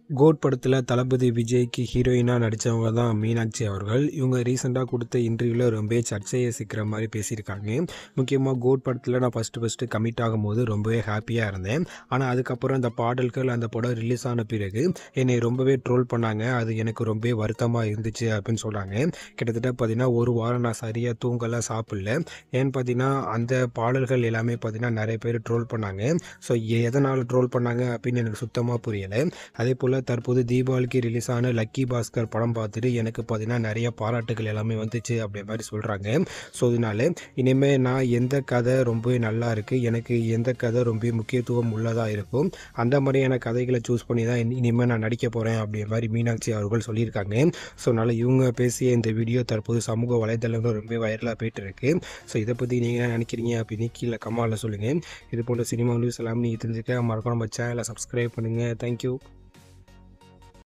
Code படத்தில் தளபதி விஜய்க்கு ஹீரோயினாக நடித்தவங்க தான் மீனாட்சி அவர்கள். இவங்க ரீசெண்டாக கொடுத்த இன்டர்வியூவில் ரொம்ப சர்ச்சையை சிக்கிற மாதிரி பேசியிருக்காங்க. முக்கியமாக கோட் படத்தில் நான் ஃபஸ்ட்டு கமிட் ஆகும்போது ரொம்பவே ஹாப்பியாக இருந்தேன். ஆனால் அதுக்கப்புறம் அந்த பாடல்கள் அந்த படம் ரிலீஸ் ஆன பிறகு என்னை ரொம்பவே ட்ரோல் பண்ணாங்க. அது எனக்கு ரொம்பவே வருத்தமாக இருந்துச்சு அப்படின்னு சொல்கிறாங்க. கிட்டத்தட்ட பார்த்தீங்கன்னா ஒரு வாரம் நான் சரியாக தூங்கலாம் சாப்பிடல. ஏன்னு பார்த்தீங்கன்னா அந்த பாடல்கள் எல்லாமே பார்த்தீங்கன்னா நிறைய பேர் ட்ரோல் பண்ணாங்க. ஸோ எதனால் ட்ரோல் பண்ணாங்க அப்படின்னு எனக்கு சுத்தமாக புரியலை. அதே போல் தற்போது தீபாவளிக்கு ரிலீஸ் ஆன லக்கி பாஸ்கர் படம் பார்த்துட்டு எனக்கு பார்த்தீங்கன்னா நிறைய பாராட்டுகள் எல்லாமே வந்துச்சு அப்படி மாதிரி சொல்கிறாங்க. ஸோ இதனால இனிமேல் நான் எந்த கதை ரொம்பவே நல்லா இருக்குது, எனக்கு எந்த கதை ரொம்ப முக்கியத்துவம் உள்ளதாக இருக்கும், அந்த மாதிரியான கதைகளை சூஸ் பண்ணி தான் இனிமேல் நான் நடிக்க போகிறேன் அப்படி மாதிரி மீனாட்சி அவர்கள் சொல்லியிருக்காங்க. ஸோ அதனால் இவங்க பேசிய இந்த வீடியோ தற்போது சமூக வலைதளங்கள் ரொம்ப வைரலாக போயிட்டு இருக்கு. ஸோ இதை பற்றி நீங்கள் என்ன நினைக்கிறீங்க அப்படின்னு கீழே கமெண்ட்டில் சொல்லுங்கள். இது போன்ற சினிமா நியூஸ் எல்லாம் நீங்கள் தெரிஞ்சுக்க மறக்காம நம்ம சேனலை சப்ஸ்கிரைப் பண்ணுங்கள். தேங்க்யூ.